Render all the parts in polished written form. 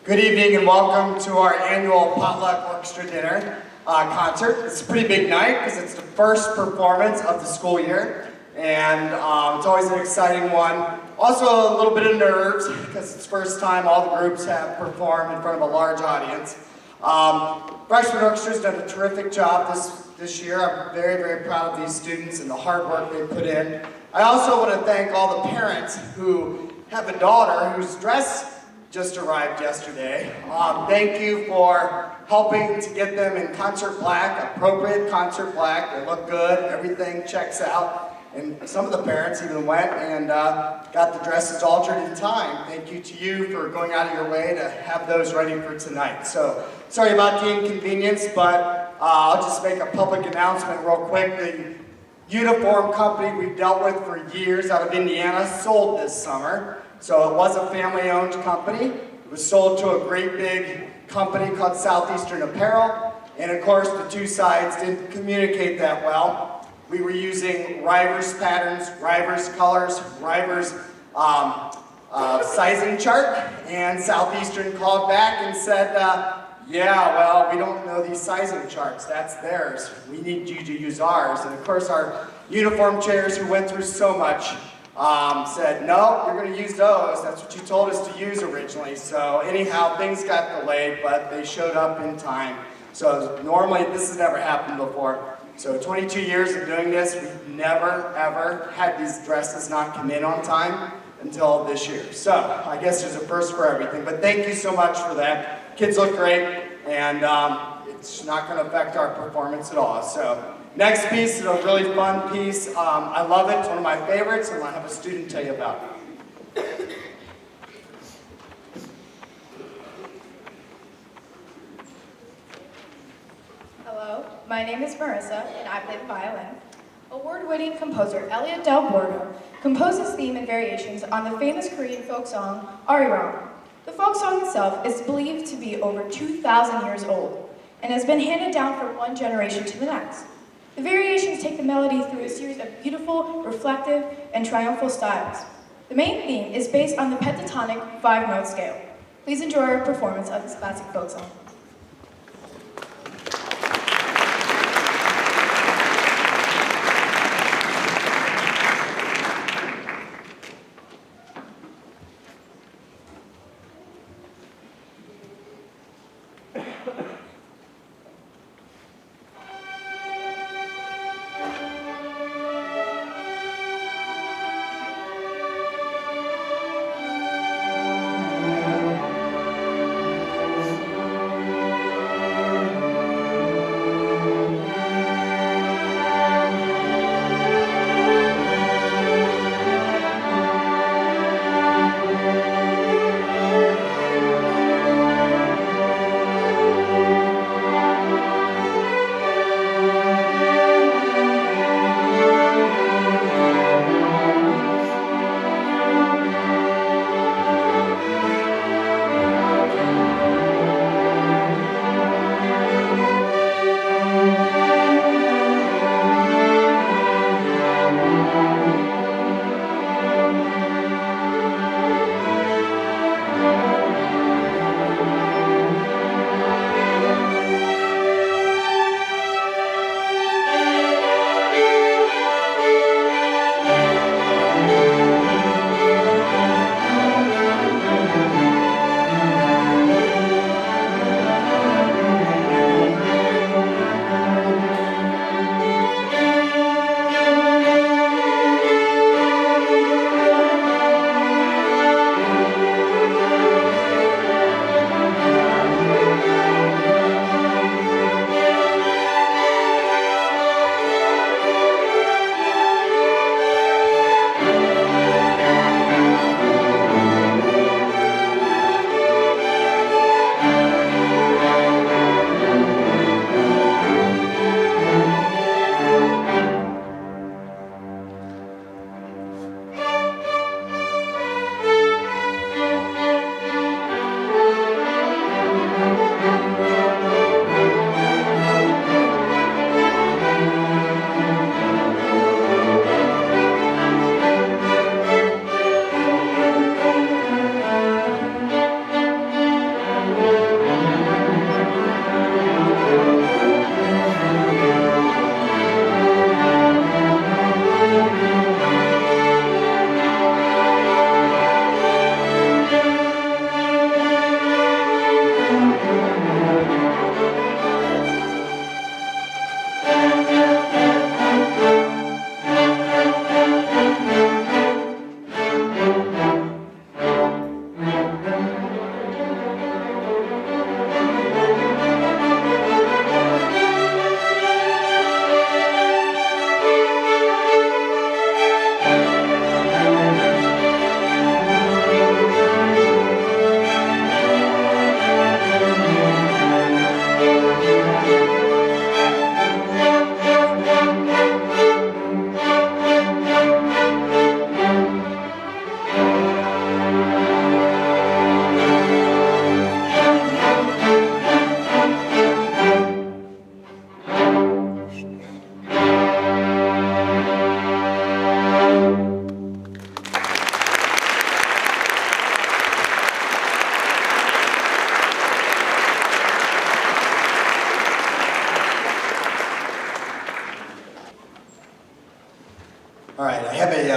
Good evening and welcome to our annual potluck orchestra dinner concert. It's a pretty big night because it's the first performance of the school year, and it's always an exciting one. Also a little bit of nerves because it's the first time all the groups have performed in front of a large audience. Freshman Orchestra's done a terrific job this year. I'm very, very proud of these students and the hard work they put in. I also want to thank all the parents who have a daughter whose dress just arrived yesterday. Thank you for helping to get them in concert black, appropriate concert black. They look good, everything checks out. And some of the parents even went and got the dresses altered in time. Thank you to you for going out of your way to have those ready for tonight. So, sorry about the inconvenience, but I'll just make a public announcement real quick. The uniform company we've dealt with for years out of Indiana sold this summer. So it was a family-owned company. It was sold to a great big company called Southeastern Apparel. And of course, the two sides didn't communicate that well. We were using Rivers patterns, Rivers colors, Rivers sizing chart. And Southeastern called back and said, yeah, well, we don't know these sizing charts. That's theirs. We need you to use ours. And of course, our uniform chairs who went through so much said, no, you're going to use those. That's what you told us to use originally. So anyhow, things got delayed, but they showed up in time. So normally, this has never happened before. So 22 years of doing this, we've never, ever had these dresses not come in on time until this year. So I guess there's a first for everything. But thank you so much for that. Kids look great, and it's not going to affect our performance at all. So next piece is a really fun piece. I love it. It's one of my favorites, and I'll have a student tell you about it. Hello, my name is Marissa, and I play the violin. Award-winning composer Elliot Del Bordo composes theme and variations on the famous Korean folk song, Arirang. The folk song itself is believed to be over 2,000 years old, and has been handed down from one generation to the next. The variations take the melody through a series of beautiful, reflective, and triumphal styles. The main theme is based on the pentatonic 5-note scale. Please enjoy our performance of this classic folk song.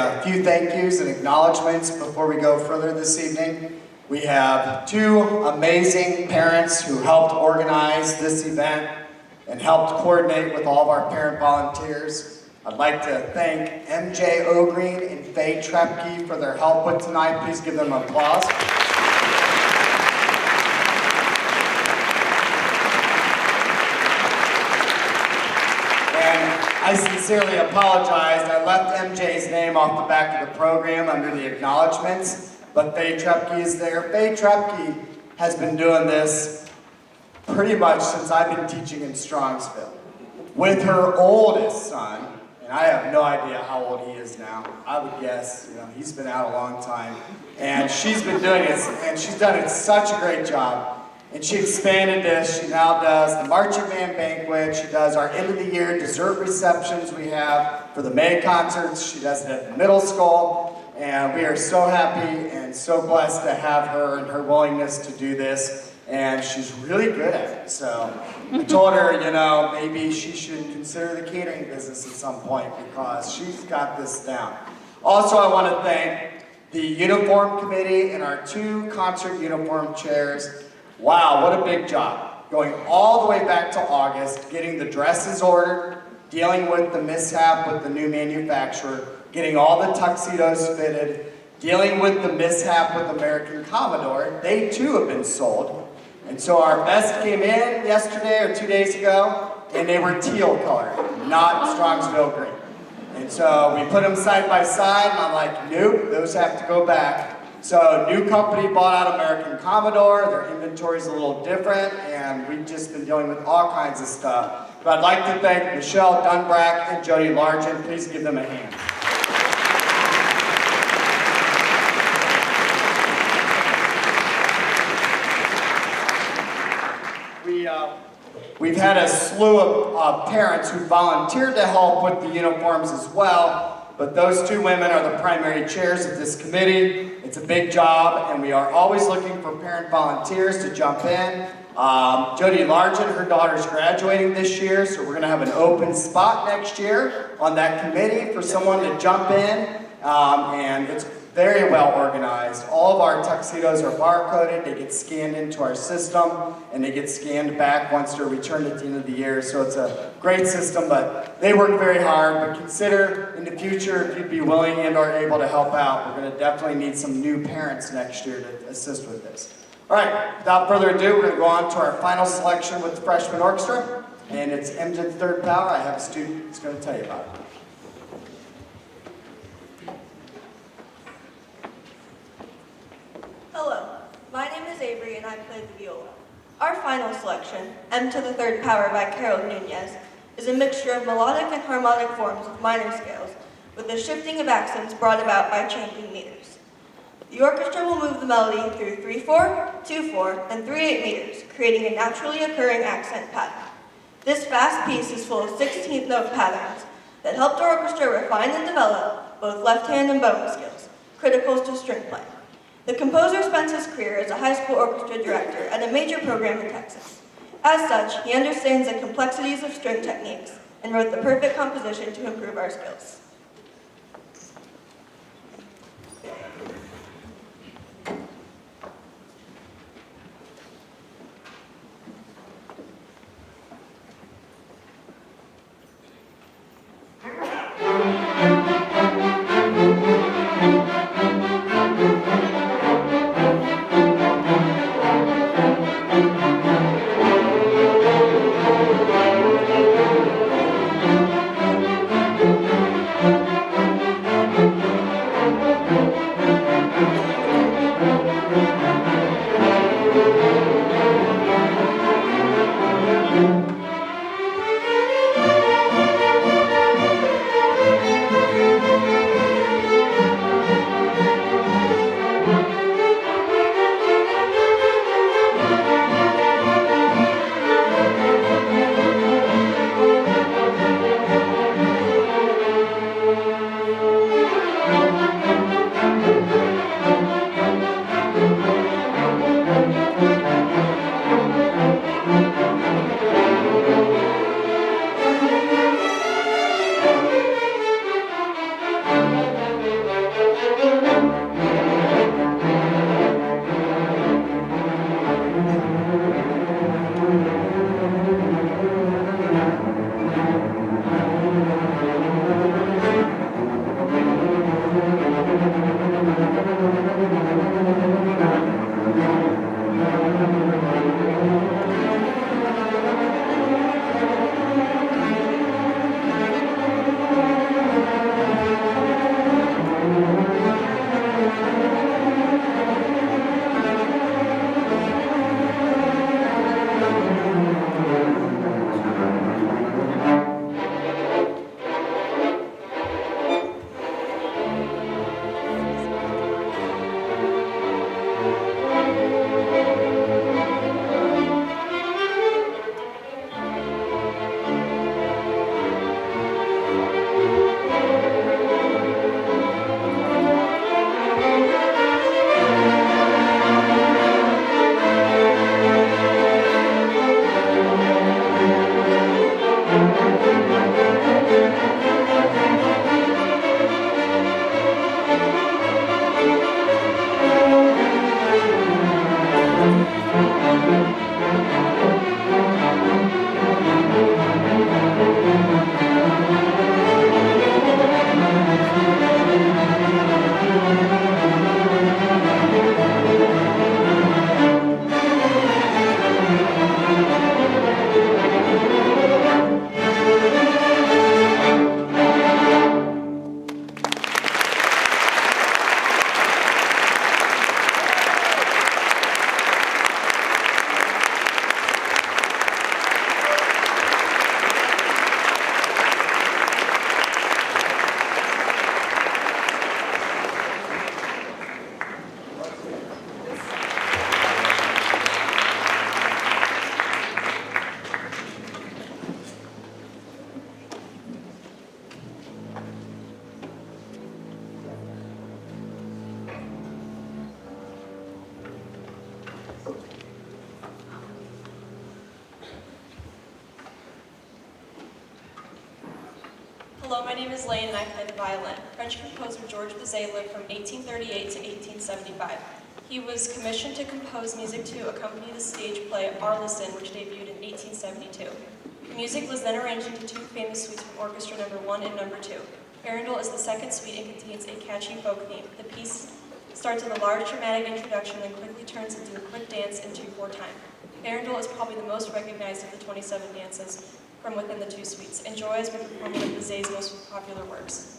a few thank yous and acknowledgments before we go further this evening. We have two amazing parents who helped organize this event and helped coordinate with all of our parent volunteers. I'd like to thank MJ O'Green and Faye Trepke for their help with tonight. Please give them applause. I sincerely apologize. I left MJ's name off the back of the program under the acknowledgments, but Faye Trepke is there. Faye Trepke has been doing this pretty much since I've been teaching in Strongsville with her oldest son, and I have no idea how old he is now. I would guess, he's been out a long time, and she's been doing it, and she's done it such a great job. And she expanded this. She now does the marching band banquet. She does our end of the year dessert receptions we have for the May concerts. She does it at the middle school. And we are so happy and so blessed to have her and her willingness to do this. And she's really good at it. So I told her, maybe she should consider the catering business at some point because she's got this down. Also, I want to thank the uniform committee and our two concert uniform chairs. Wow, what a big job. Going all the way back to August, getting the dresses ordered, dealing with the mishap with the new manufacturer, getting all the tuxedos fitted, dealing with the mishap with American Commodore. They too have been sold. And so our vest came in yesterday or 2 days ago, and they were teal color, not Strongsville green. And so we put them side by side, and I'm like, nope, those have to go back. So new company bought out American Commodore, their inventory's a little different, and we've just been dealing with all kinds of stuff. But I'd like to thank Michelle Dunbrack and Jody Largent. Please give them a hand. We've had a slew of parents who volunteered to help with the uniforms as well. But those two women are the primary chairs of this committee. It's a big job, and we are always looking for parent volunteers to jump in. Jody Largent, her daughter's graduating this year, so we're going to have an open spot next year on that committee for someone to jump in, and it's very well organized. All of our tuxedos are barcoded, they get scanned into our system, and they get scanned back once they're returned at the end of the year, so it's a great system, but they work very hard. But consider in the future if you'd be willing and or able to help out. We're going to definitely need some new parents next year to assist with this. All right, without further ado, we're going to go on to our final selection with the freshman orchestra, and it's M to the third power. I have a student who's going to tell you about it. Hello, my name is Avery and I play the viola. Our final selection, M to the third power by Carol Nunez, is a mixture of melodic and harmonic forms of minor scales with the shifting of accents brought about by changing meters. The orchestra will move the melody through 3/4, 2/4, and 3/8 meters, creating a naturally occurring accent pattern. This fast piece is full of 16th note patterns that helped our orchestra refine and develop both left hand and bowing skills, critical to string playing. The composer spent his career as a high school orchestra director at a major program in Texas. As such, he understands the complexities of string techniques and wrote the perfect composition to improve our skills. Hello, my name is Lane and I play the violin. French composer Georges Bizet lived from 1838 to 1875. He was commissioned to compose music to accompany the stage play Arleson, which debuted in 1872. The music was then arranged into two famous suites from Orchestra No. 1 and No. 2. Arundel is the second suite and contains a catchy folk theme. The piece starts with a large dramatic introduction, then quickly turns into a quick dance in 2/4 time. Arundel is probably the most recognized of the 27 dances from within the two suites. Enjoy as we perform one of Bizet's most popular works.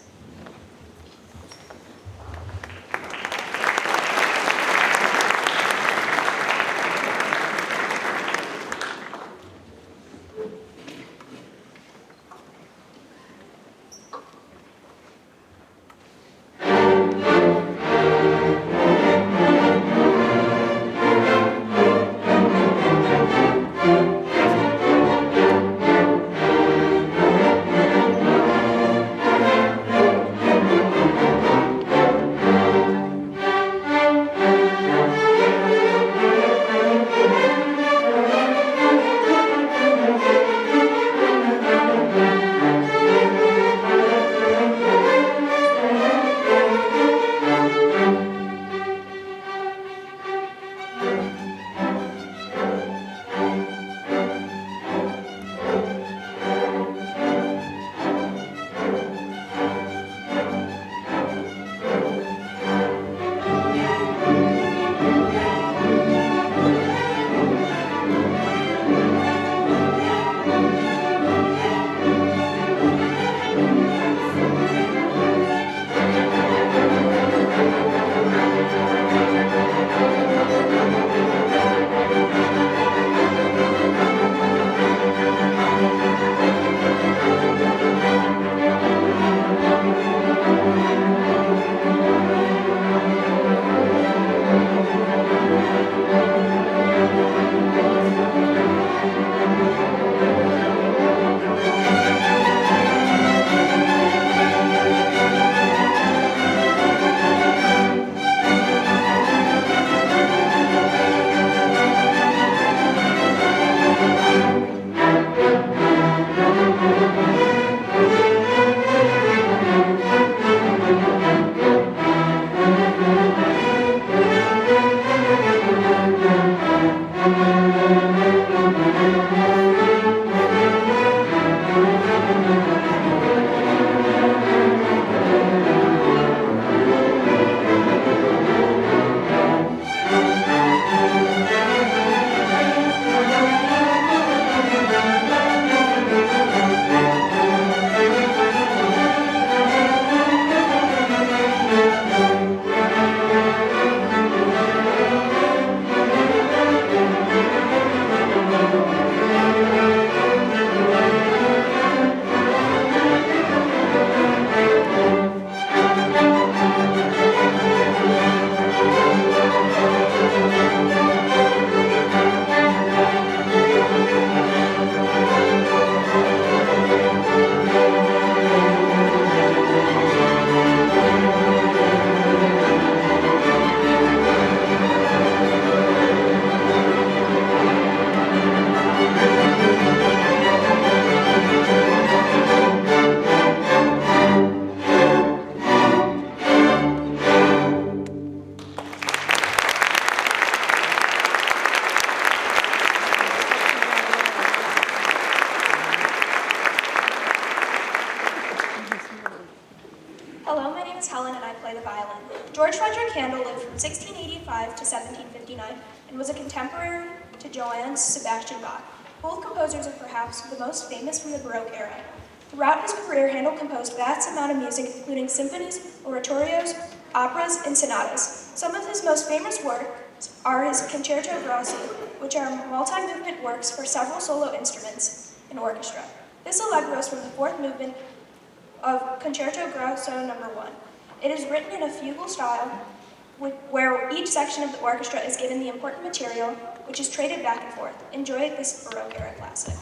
Hello, my name is Helen and I play the violin. George Frederick Handel lived from 1685 to 1759 and was a contemporary to Johann Sebastian Bach. Both composers are perhaps the most famous from the Baroque era. Throughout his career, Handel composed vast amount of music, including symphonies, oratorios, operas, and sonatas. Some of his most famous works are his Concerto Grosso, which are multi-movement works for several solo instruments and orchestra. This allegro is from the fourth movement of Concerto Grosso No. 1. It is written in a fugal style, where each section of the orchestra is given the important material, which is traded back and forth. Enjoy this Baroque era classic.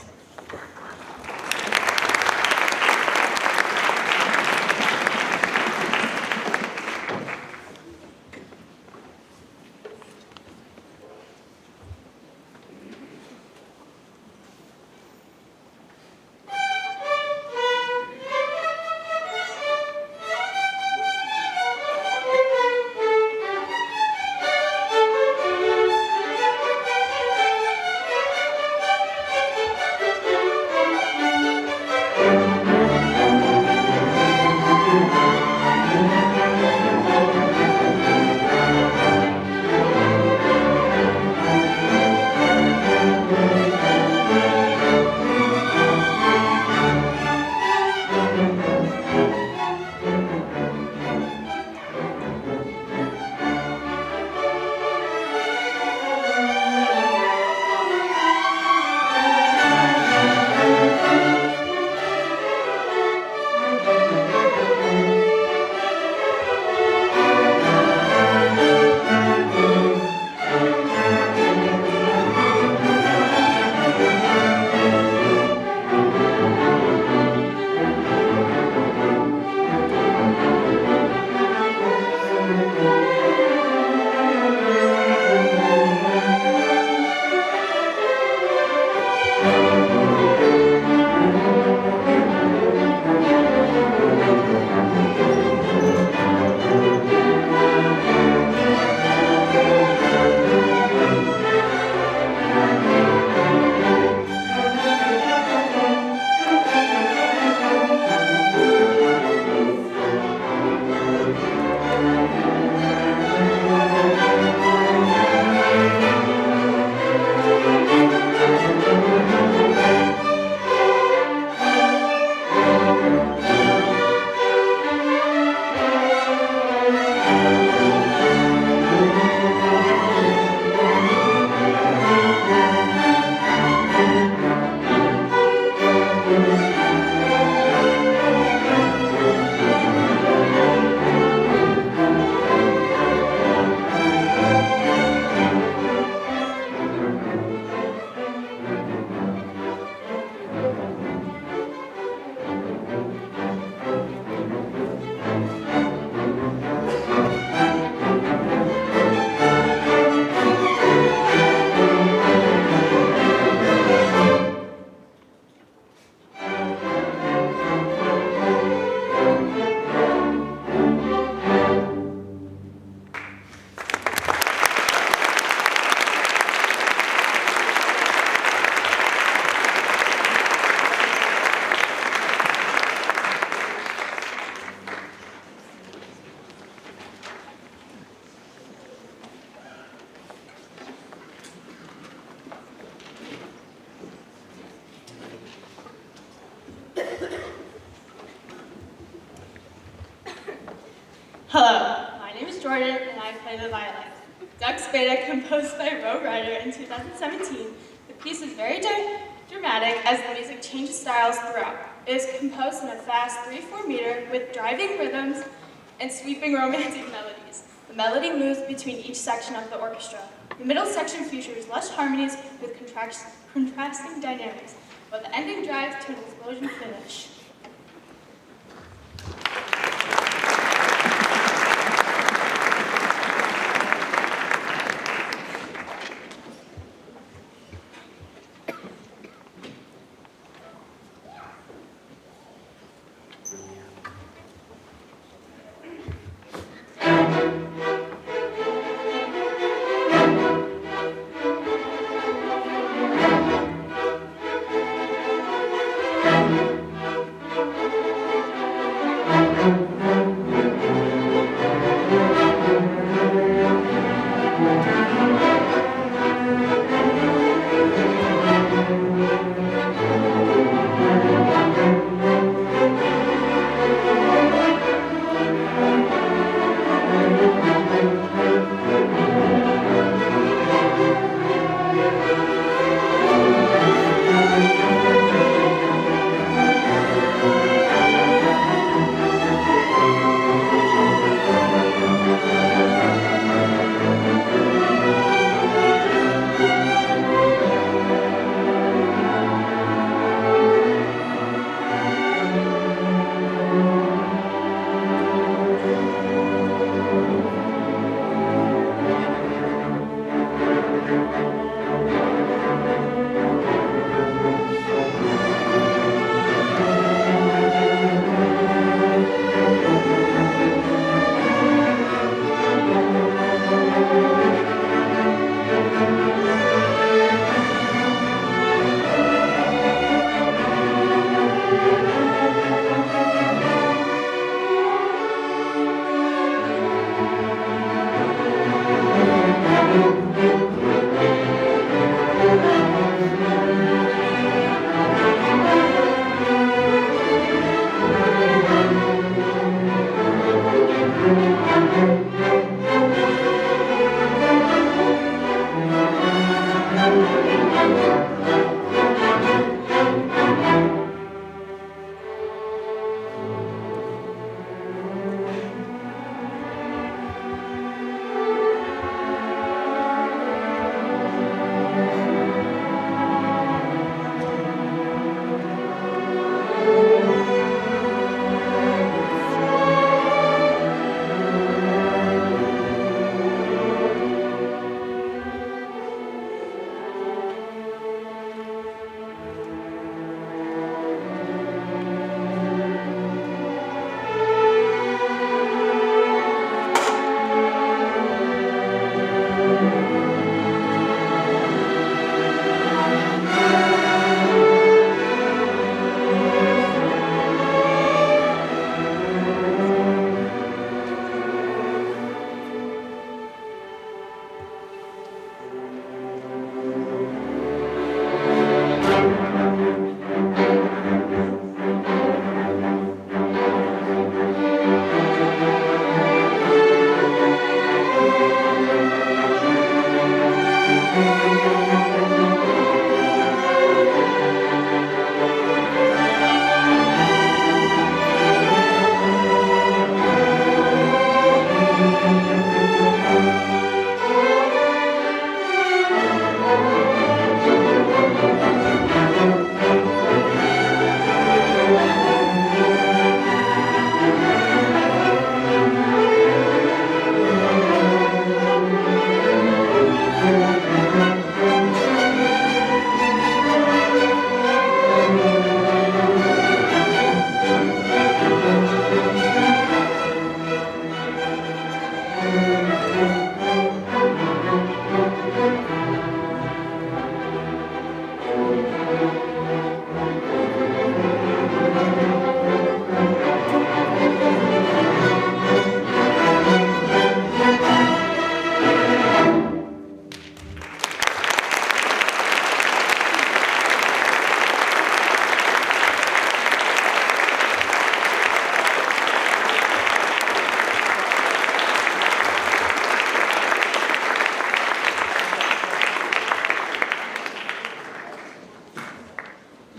Jordan, and I play the violin. Dux Beta, composed by Roe Ryder in 2017. The piece is very dramatic as the music changes styles throughout. It is composed in a fast 3/4 meter with driving rhythms and sweeping romantic melodies. The melody moves between each section of the orchestra. The middle section features lush harmonies with contrasting dynamics, while the ending drives to an explosion finish.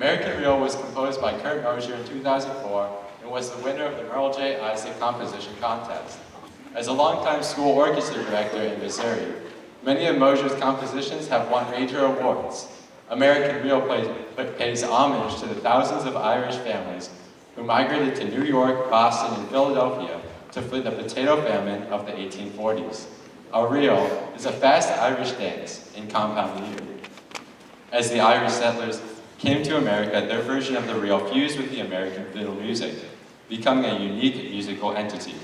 American Reel was composed by Kurt Mosier in 2004 and was the winner of the Merle J. Isaac Composition Contest. As a longtime school orchestra director in Missouri, many of Mosier's compositions have won major awards. American Reel pays homage to the thousands of Irish families who migrated to New York, Boston, and Philadelphia to flee the potato famine of the 1840s. A reel is a fast Irish dance in compound meter. As the Irish settlers came to America, their version of the reel fused with the American fiddle music, becoming a unique musical entity.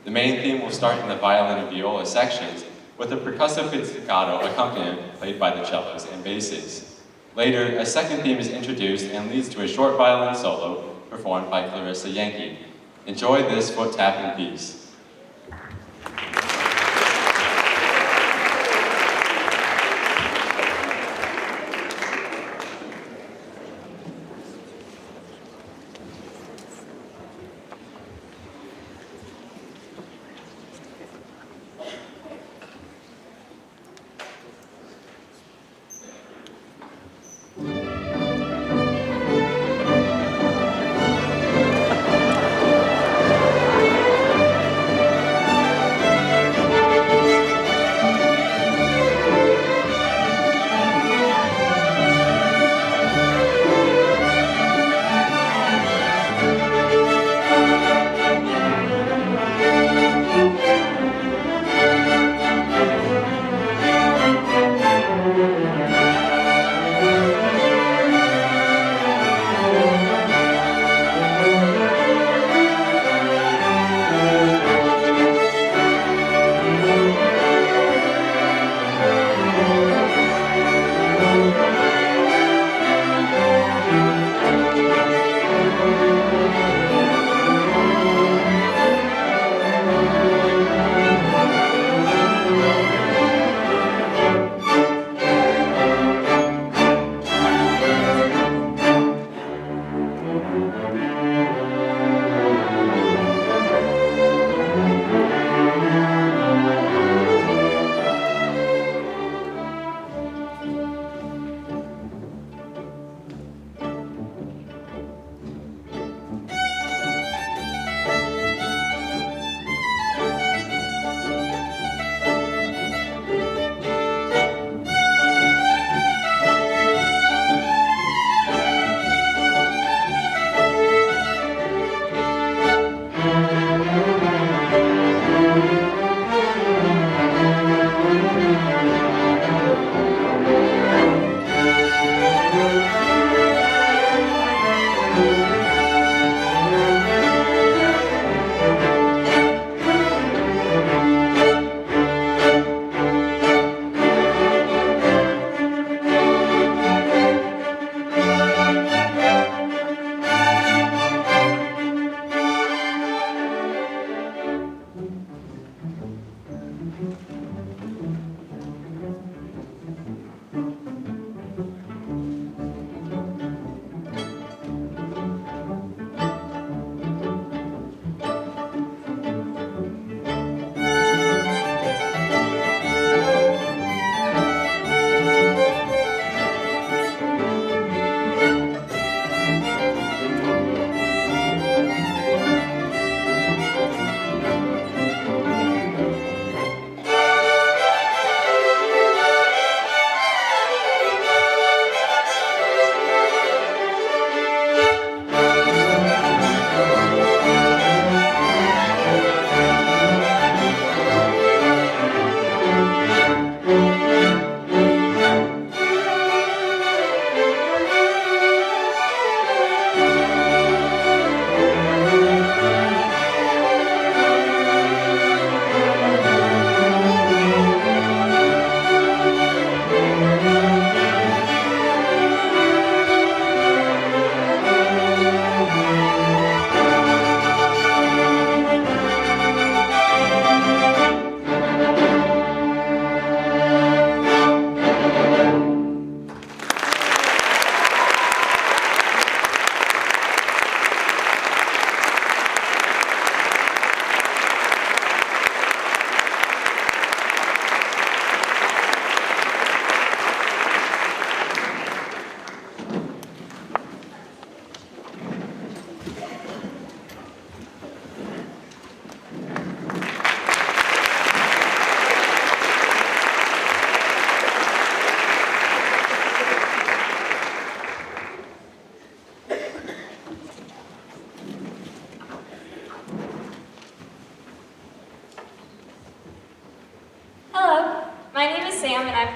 The main theme will start in the violin and viola sections, with a percussive pizzicato accompaniment played by the cellos and basses. Later, a second theme is introduced and leads to a short violin solo performed by Clarissa Yankee. Enjoy this foot-tapping piece.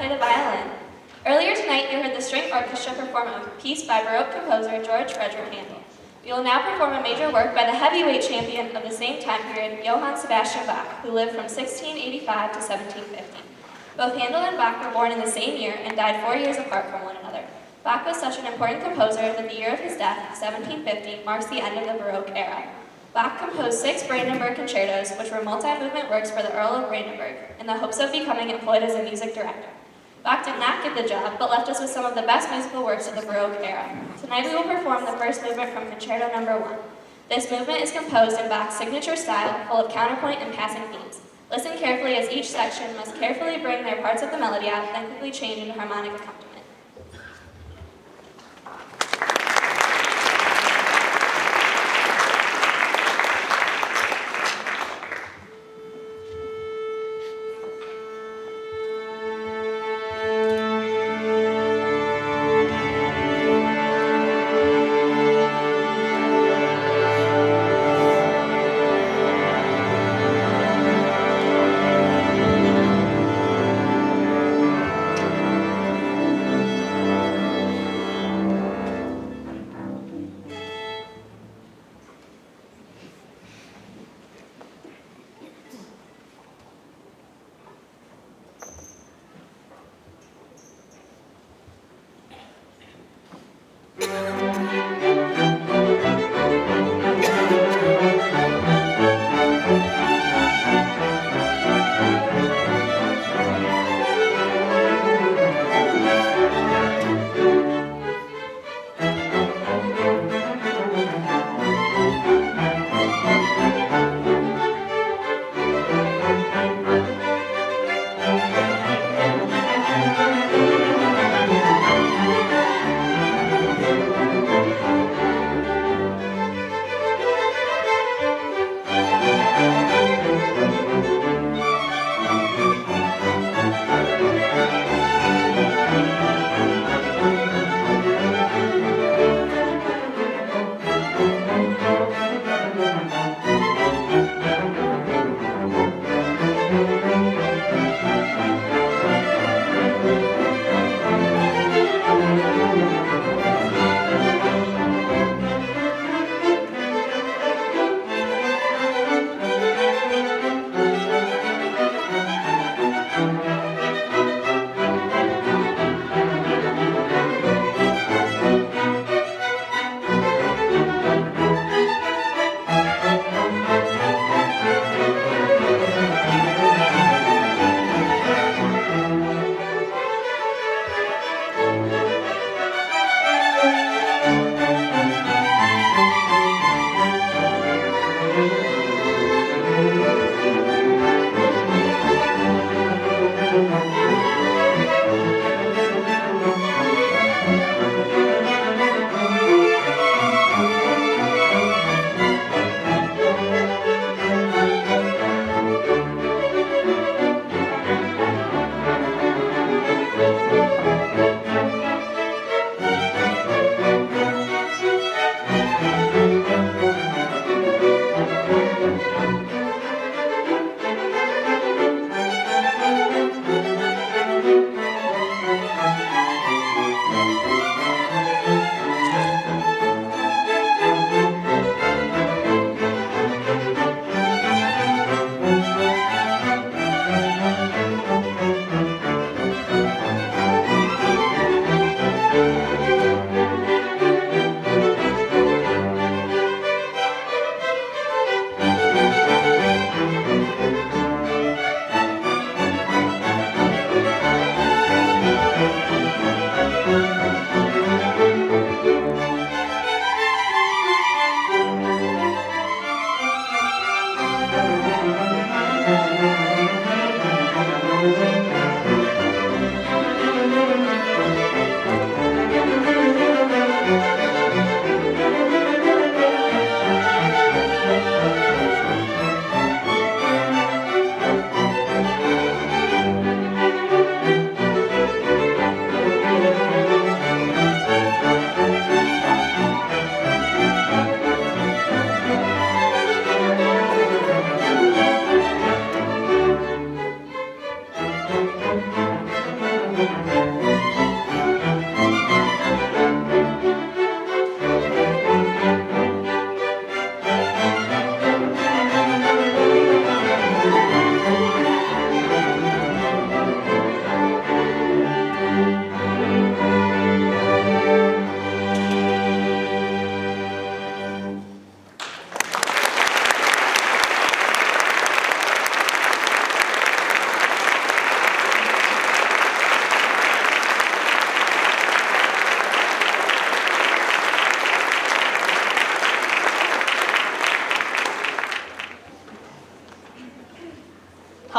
play the violin. Earlier tonight, you heard the string orchestra perform a piece by Baroque composer George Frederick Handel. We will now perform a major work by the heavyweight champion of the same time period, Johann Sebastian Bach, who lived from 1685 to 1750. Both Handel and Bach were born in the same year and died 4 years apart from one another. Bach was such an important composer that the year of his death, 1750, marks the end of the Baroque era. Bach composed 6 Brandenburg concertos, which were multi-movement works for the Earl of Brandenburg, in the hopes of becoming employed as a music director. Bach did not get the job, but left us with some of the best musical works of the Baroque era. Tonight we will perform the first movement from Concerto No. 1. This movement is composed in Bach's signature style, full of counterpoint and passing themes. Listen carefully as each section must carefully bring their parts of the melody out, then quickly change into harmonic accompaniment.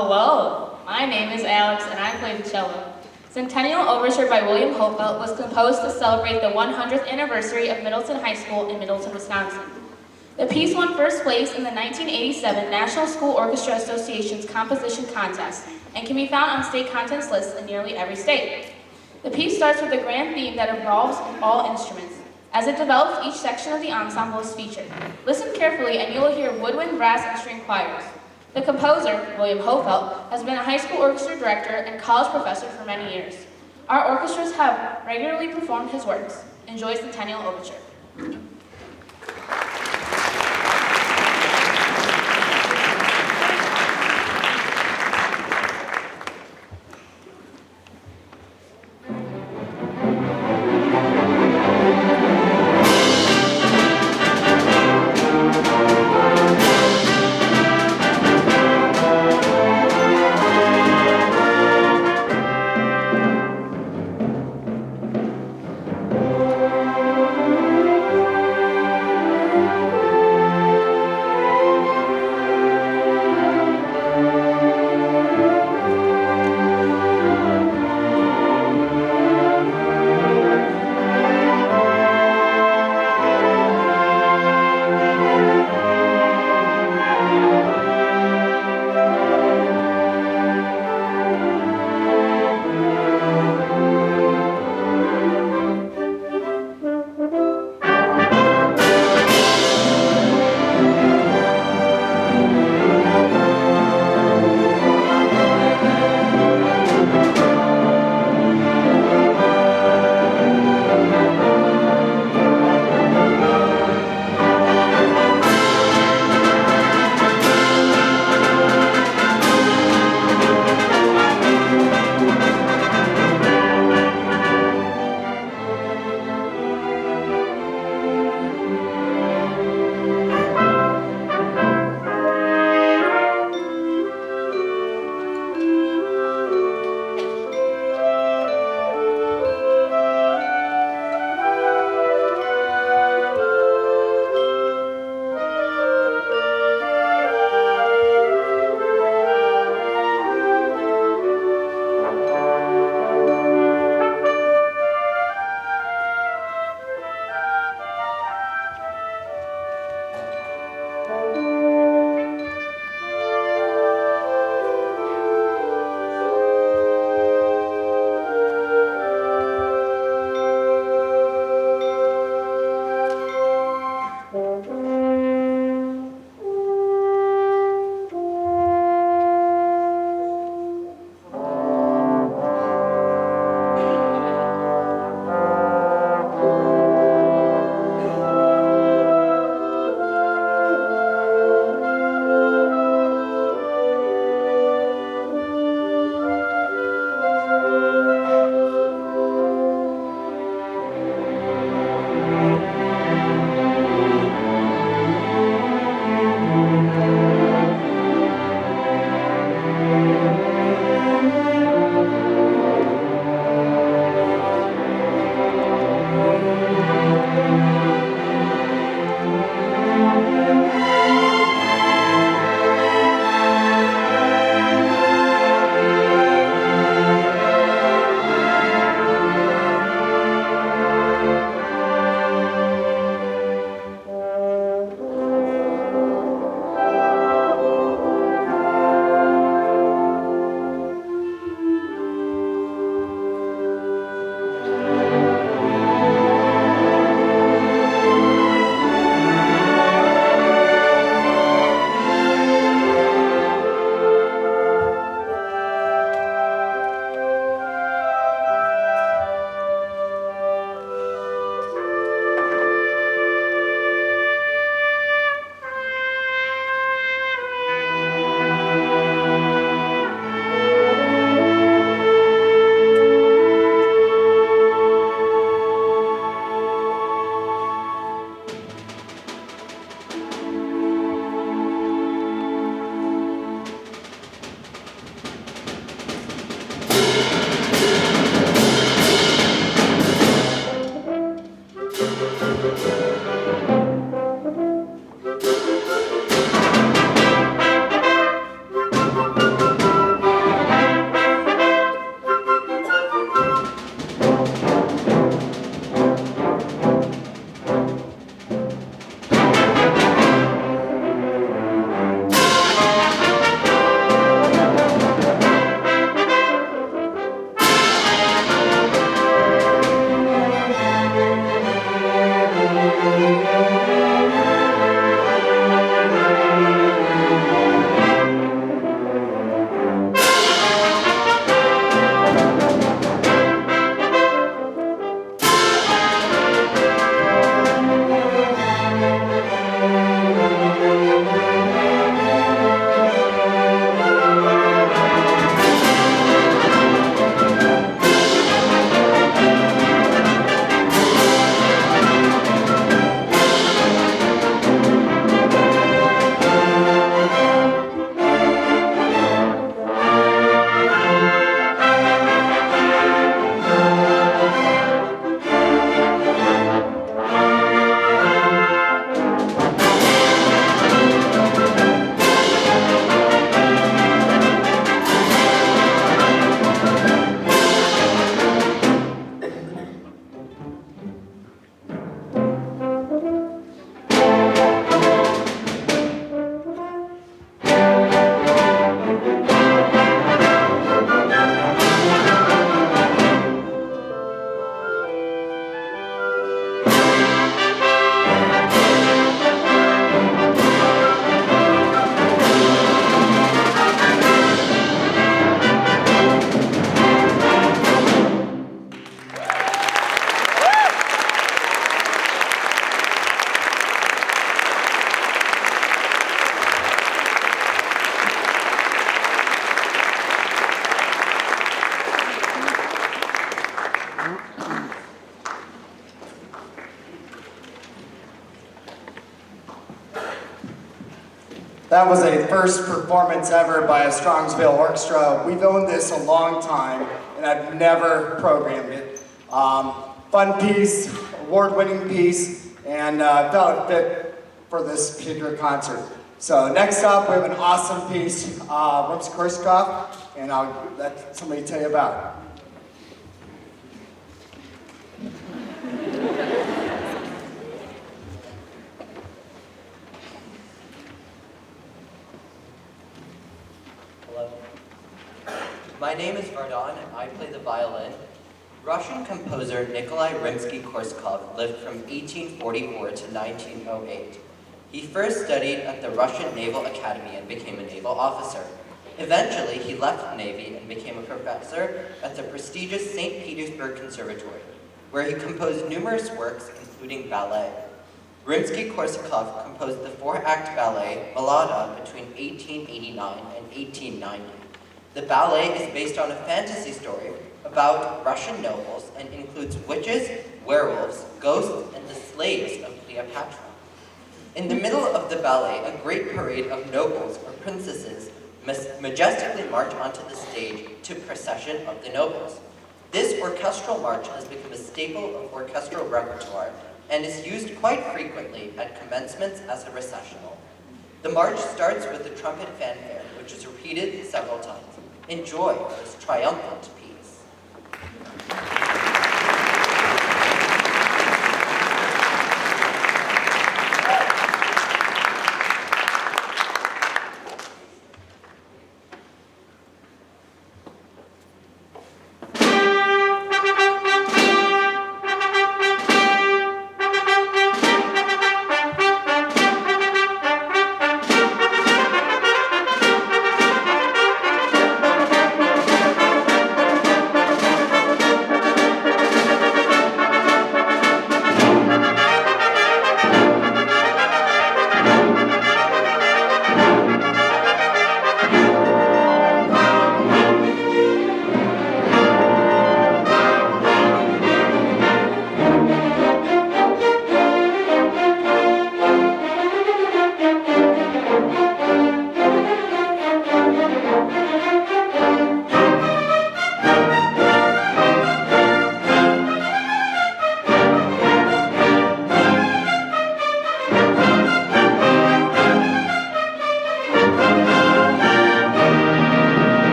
Hello, my name is Alex and I play the cello. Centennial Overture by William Hopewell was composed to celebrate the 100th anniversary of Middleton High School in Middleton, Wisconsin. The piece won first place in the 1987 National School Orchestra Association's composition contest and can be found on state contents lists in nearly every state. The piece starts with a grand theme that involves all instruments. As it develops, each section of the ensemble is featured. Listen carefully and you will hear woodwind, brass, and string choirs. The composer, William Hopewell, has been a high school orchestra director and college professor for many years. Our orchestras have regularly performed his works. Enjoy Centennial Overture. That was a first performance ever by a Strongsville Orchestra. We've owned this a long time, and I've never programmed it. Fun piece, award-winning piece, and felt it fit for this particular concert. So next up, we have an awesome piece, Rimsky-Korsakov, and I'll let somebody tell you about it. My name is Vardon, and I play the violin. Russian composer Nikolai Rimsky-Korsakov lived from 1844 to 1908. He first studied at the Russian Naval Academy and became a naval officer. Eventually, he left the Navy and became a professor at the prestigious St. Petersburg Conservatory, where he composed numerous works, including ballet. Rimsky-Korsakov composed the four-act ballet Malada between 1889 and 1890. The ballet is based on a fantasy story about Russian nobles and includes witches, werewolves, ghosts, and the slaves of Cleopatra. In the middle of the ballet, a great parade of nobles or princesses majestically march onto the stage to Procession of the Nobles. This orchestral march has become a staple of orchestral repertoire and is used quite frequently at commencements as a recessional. The march starts with the trumpet fanfare, which is repeated several times. Enjoy this triumphant piece.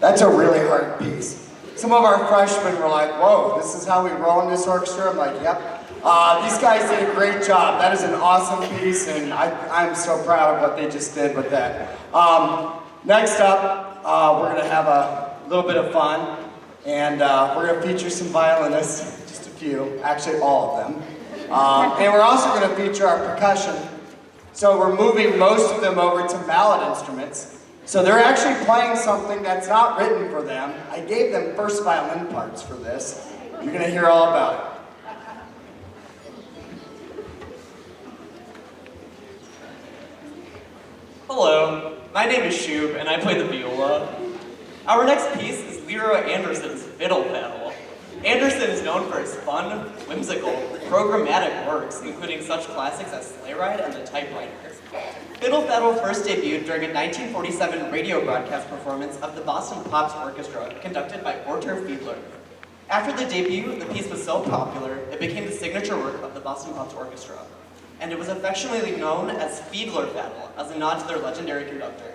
That's a really hard piece. Some of our freshmen were like, whoa, this is how we roll in this orchestra? I'm like, yep. These guys did a great job. That is an awesome piece, and I'm so proud of what they just did with that. Next up, we're going to have a little bit of fun, and we're going to feature some violinists, just a few, actually all of them. And we're also going to feature our percussion. So we're moving most of them over to mallet instruments. So they're actually playing something that's not written for them. I gave them first violin parts for this. You're going to hear all about it. Hello, my name is Shub, and I play the viola. Our next piece is Leroy Anderson's Fiddle Faddle. Anderson is known for his fun, whimsical, programmatic works, including such classics as Sleigh Ride and The Typewriter. Fiddle Faddle first debuted during a 1947 radio broadcast performance of the Boston Pops Orchestra, conducted by Walter Fiedler. After the debut, the piece was so popular, it became the signature work of the Boston Pops Orchestra, and it was affectionately known as Fiedler Faddle, as a nod to their legendary conductor.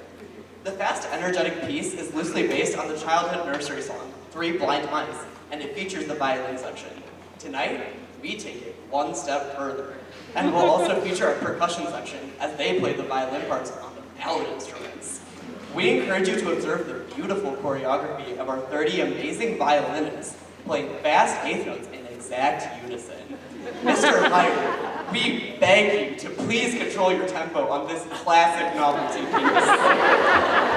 The fast, energetic piece is loosely based on the childhood nursery song, Three Blind Mice, and it features the violin section. Tonight, we take it one step further, and we'll also feature a percussion section, as they play the violin parts on the mallet instruments. We encourage you to observe the beautiful choreography of our 30 amazing violinists, playing fast eighth notes in exact unison. Mr. Hyder, we beg you to please control your tempo on this classic novelty piece.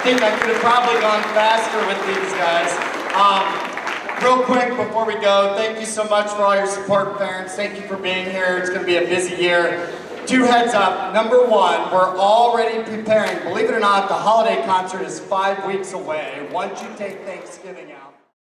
think I could have probably gone faster with these guys. Real quick before we go, thank you so much for all your support, parents. Thank you for being here. It's going to be a busy year. 2 heads up. Number 1, we're already preparing. Believe it or not, the holiday concert is 5 weeks away. Once you take Thanksgiving out.